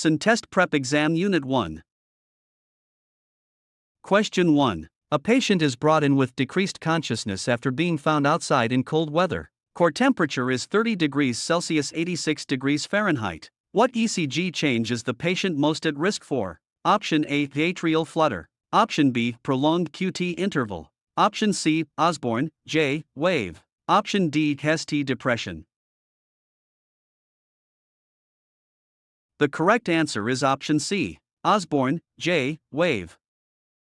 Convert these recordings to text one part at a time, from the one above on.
CEN Test Prep Exam Unit 1. Question 1. A patient is brought in with decreased consciousness after being found outside in cold weather. Core temperature is 30 degrees Celsius 86 degrees Fahrenheit. What ECG change is the patient most at risk for? Option A. Atrial flutter. Option B. Prolonged QT interval. Option C. Osborne, J. Wave. Option D. ST depression. The correct answer is option C. Osborne, J. Wave.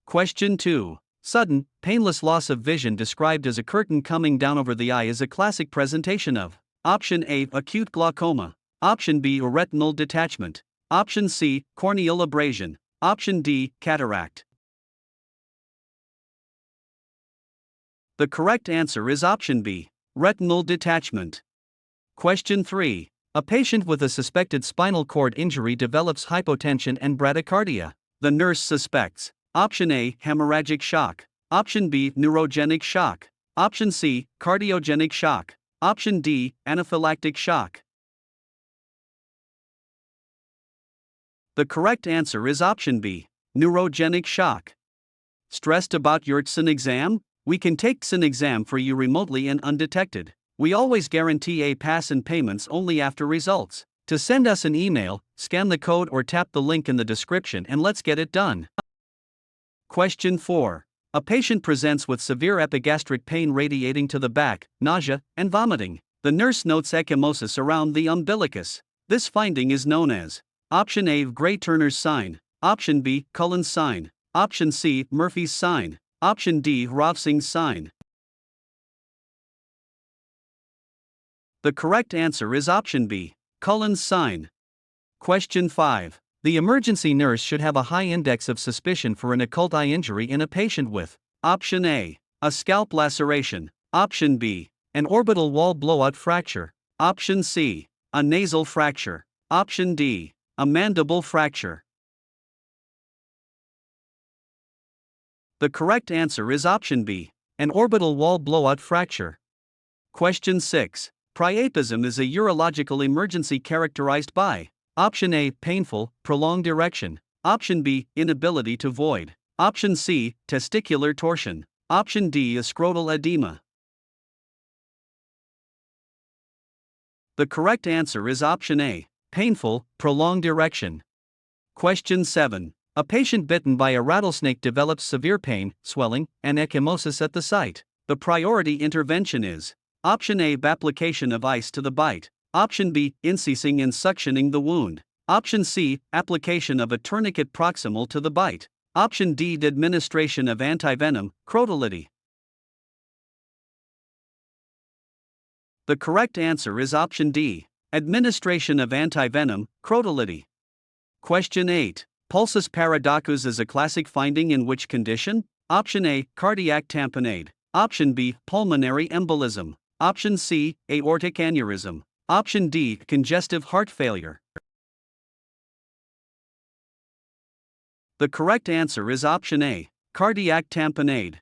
Question 2. Sudden, painless loss of vision described as a curtain coming down over the eye is a classic presentation of option A. Acute glaucoma. Option B. Retinal detachment. Option C. Corneal abrasion. Option D. Cataract. The correct answer is option B. Retinal detachment. Question 3. A patient with a suspected spinal cord injury develops hypotension and bradycardia. The nurse suspects option A. Hemorrhagic shock. Option B. Neurogenic shock. Option C. Cardiogenic shock. Option D. Anaphylactic shock. The correct answer is option B. Neurogenic shock. Stressed about your CEN exam? We can take CEN exam for you remotely and undetected. We always guarantee a pass and payments only after results. To send us an email, scan the code or tap the link in the description and let's get it done. Question 4. A patient presents with severe epigastric pain radiating to the back, nausea, and vomiting. The nurse notes ecchymosis around the umbilicus. This finding is known as option A. Gray-Turner's sign. Option B. Cullen's sign. Option C. Murphy's sign. Option D. Rovsing's sign. The correct answer is option B. Cullen's sign. Question 5. The emergency nurse should have a high index of suspicion for an occult eye injury in a patient with option A. A scalp laceration. Option B. An orbital wall blowout fracture. Option C. A nasal fracture. Option D. A mandible fracture. The correct answer is option B. An orbital wall blowout fracture. Question 6. Priapism is a urological emergency characterized by option A. Painful, prolonged erection. Option B. Inability to void. Option C. Testicular torsion. Option D. A scrotal edema. The correct answer is option A. Painful, prolonged erection. Question 7. A patient bitten by a rattlesnake develops severe pain, swelling, and ecchymosis at the site. The priority intervention is option A. Application of ice to the bite. Option B. Incising and suctioning the wound. Option C. Application of a tourniquet proximal to the bite. Option D. Administration of antivenom, crotality. The correct answer is option D. Administration of antivenom, crotality. Question 8. Pulsus paradocus is a classic finding in which condition? Option A. Cardiac tamponade. Option B. Pulmonary embolism. Option C. Aortic aneurysm. Option D. Congestive heart failure. The correct answer is option A. Cardiac tamponade.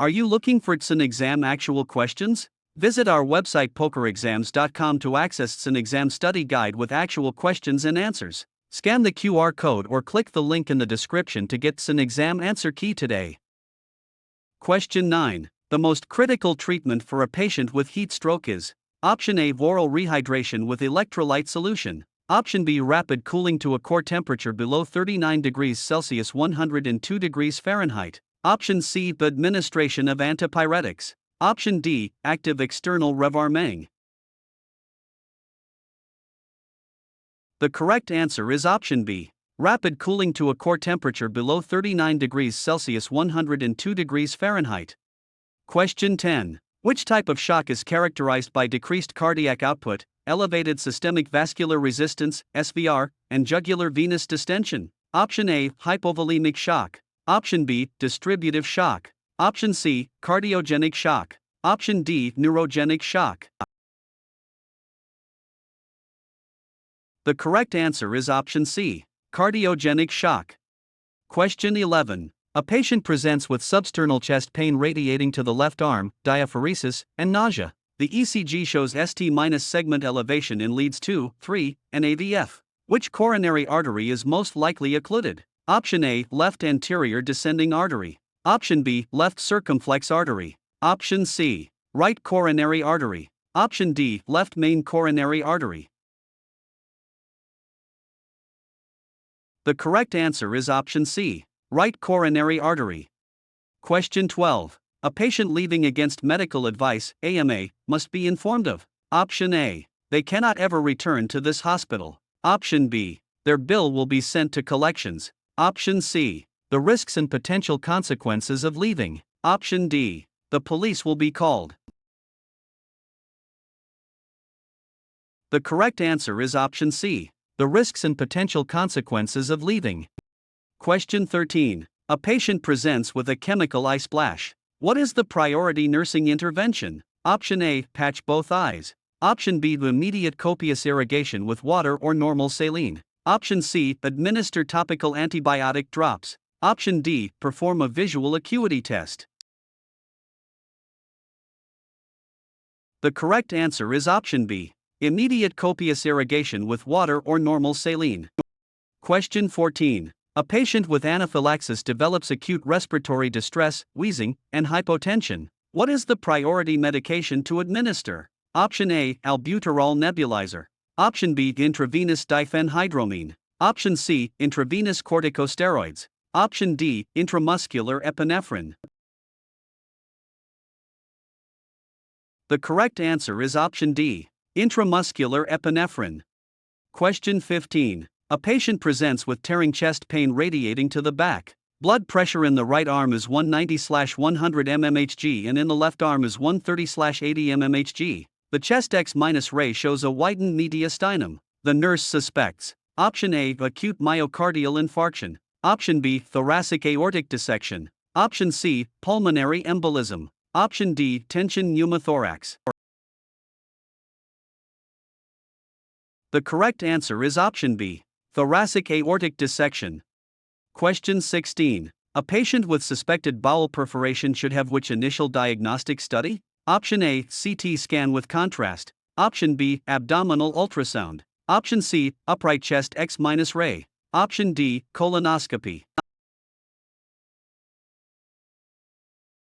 Are you looking for CEN exam actual questions? Visit our website pokerexams.com to access CEN exam study guide with actual questions and answers. Scan the QR code or click the link in the description to get CEN exam answer key today. Question 9. The most critical treatment for a patient with heat stroke is option A. Oral rehydration with electrolyte solution. Option B. Rapid cooling to a core temperature below 39 degrees Celsius 102 degrees Fahrenheit. Option C. Administration of antipyretics. Option D. Active external revarming. The correct answer is option B. Rapid cooling to a core temperature below 39 degrees Celsius 102 degrees Fahrenheit. Question 10. Which type of shock is characterized by decreased cardiac output, elevated systemic vascular resistance, SVR, and jugular venous distension? Option A. Hypovolemic shock. Option B. Distributive shock. Option C. Cardiogenic shock. Option D. Neurogenic shock. The correct answer is option C. Cardiogenic shock. Question 11. A patient presents with substernal chest pain radiating to the left arm, diaphoresis, and nausea. The ECG shows ST- segment elevation in leads 2, 3, and AVF. Which coronary artery is most likely occluded? Option A, left anterior descending artery. Option B, left circumflex artery. Option C, right coronary artery. Option D, left main coronary artery. The correct answer is option C, right coronary artery. Question 12. A patient leaving against medical advice, AMA, must be informed of. Option A. They cannot ever return to this hospital. Option B. Their bill will be sent to collections. Option C. The risks and potential consequences of leaving. Option D. The police will be called. The correct answer is option C. The risks and potential consequences of leaving. Question 13. A patient presents with a chemical eye splash. What is the priority nursing intervention? Option A, patch both eyes. Option B, immediate copious irrigation with water or normal saline. Option C, administer topical antibiotic drops. Option D, perform a visual acuity test. The correct answer is option B, immediate copious irrigation with water or normal saline. Question 14. A patient with anaphylaxis develops acute respiratory distress, wheezing, and hypotension. What is the priority medication to administer? Option A, albuterol nebulizer. Option B, intravenous diphenhydramine. Option C, intravenous corticosteroids. Option D, intramuscular epinephrine. The correct answer is option D, intramuscular epinephrine. Question 15. A patient presents with tearing chest pain radiating to the back. Blood pressure in the right arm is 190/100 mmHg and in the left arm is 130/80 mmHg. The chest X-ray shows a widened mediastinum. The nurse suspects. Option A, acute myocardial infarction. Option B, thoracic aortic dissection. Option C, pulmonary embolism. Option D, tension pneumothorax. The correct answer is option B, thoracic aortic dissection. Question 16. A patient with suspected bowel perforation should have which initial diagnostic study? Option A, CT scan with contrast. Option B, abdominal ultrasound. Option C, upright chest X-ray. Option D, colonoscopy.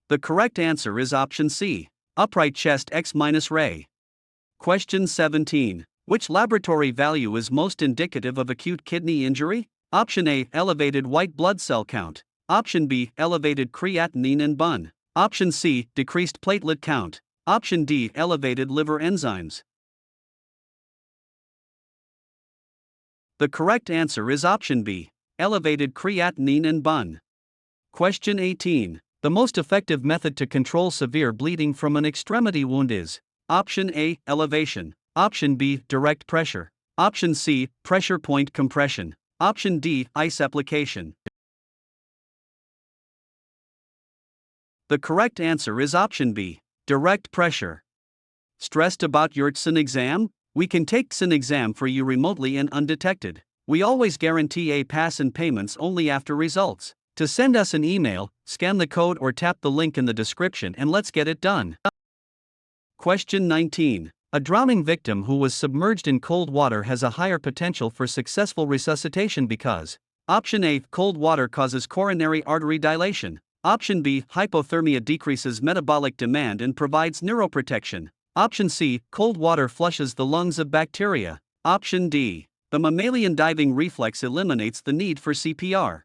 The correct answer is option C, upright chest X-ray. Question 17. Which laboratory value is most indicative of acute kidney injury? Option A, elevated white blood cell count. Option B, elevated creatinine and BUN. Option C, decreased platelet count. Option D, elevated liver enzymes. The correct answer is option B, elevated creatinine and BUN. Question 18. The most effective method to control severe bleeding from an extremity wound is option A, elevation. Option B, direct pressure. Option C, pressure point compression. Option D, ice application. The correct answer is option B, direct pressure. Stressed about your CEN exam? We can take CEN exam for you remotely and undetected. We always guarantee a pass and payments only after results. To send us an email, scan the code or tap the link in the description and let's get it done. Question 19. A drowning victim who was submerged in cold water has a higher potential for successful resuscitation because option A, cold water causes coronary artery dilation. Option B, hypothermia decreases metabolic demand and provides neuroprotection. Option C, cold water flushes the lungs of bacteria. Option D, the mammalian diving reflex eliminates the need for CPR.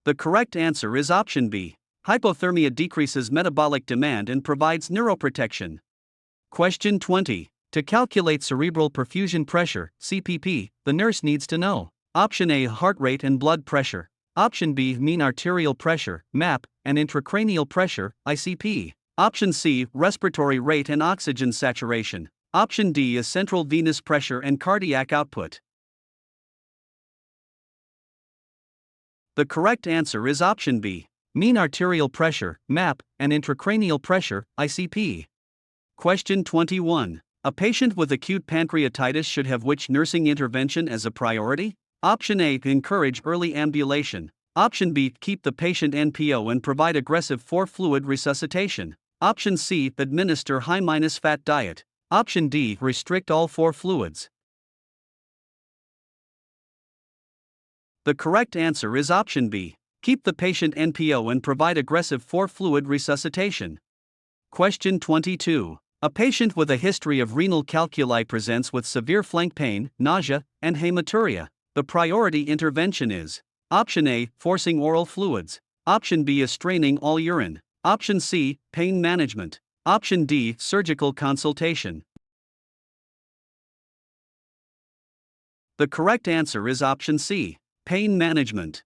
The correct answer is option B. Hypothermia decreases metabolic demand and provides neuroprotection. Question 20. To calculate cerebral perfusion pressure, CPP, the nurse needs to know option A, heart rate and blood pressure. Option B, mean arterial pressure, MAP, and intracranial pressure, ICP. Option C, respiratory rate and oxygen saturation. Option D is central venous pressure and cardiac output. The correct answer is option B, mean arterial pressure, MAP, and intracranial pressure, ICP. Question 21. A patient with acute pancreatitis should have which nursing intervention as a priority? Option A, encourage early ambulation. Option B, keep the patient NPO and provide aggressive for fluid resuscitation. Option C, administer high-fat diet. Option D, restrict all 4 fluids. The correct answer is option B. Keep the patient NPO and provide aggressive 4-fluid resuscitation. Question 22. A patient with a history of renal calculi presents with severe flank pain, nausea, and hematuria. The priority intervention is option A, forcing oral fluids. Option B is straining all urine. Option C, pain management. Option D, surgical consultation. The correct answer is option C, pain management.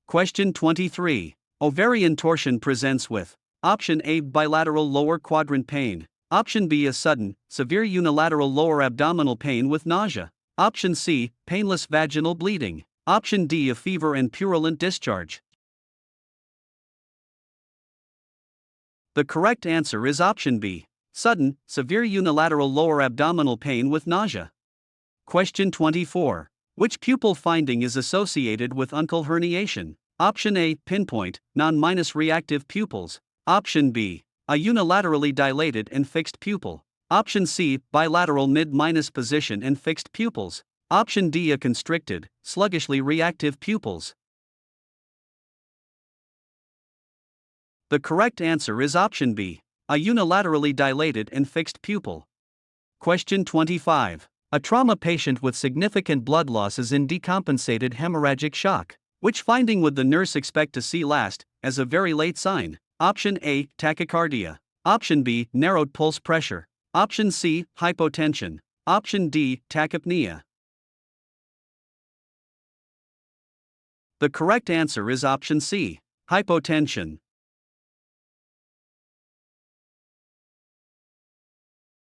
Question 23. Ovarian torsion presents with option A, bilateral lower quadrant pain. Option B is sudden, severe unilateral lower abdominal pain with nausea. Option C, painless vaginal bleeding. Option D, a fever and purulent discharge. The correct answer is option B, sudden, severe unilateral lower abdominal pain with nausea. Question 24. Which pupil finding is associated with uncal herniation? Option A, pinpoint, non-reactive pupils. Option B, a unilaterally dilated and fixed pupil. Option C, bilateral mid- position and fixed pupils. Option D, a constricted, sluggishly reactive pupils. The correct answer is option B, a unilaterally dilated and fixed pupil. Question 25. A trauma patient with significant blood loss is in decompensated hemorrhagic shock. Which finding would the nurse expect to see last, as a very late sign? Option A, tachycardia. Option B, narrowed pulse pressure. Option C, hypotension. Option D, tachypnea. The correct answer is option C, hypotension.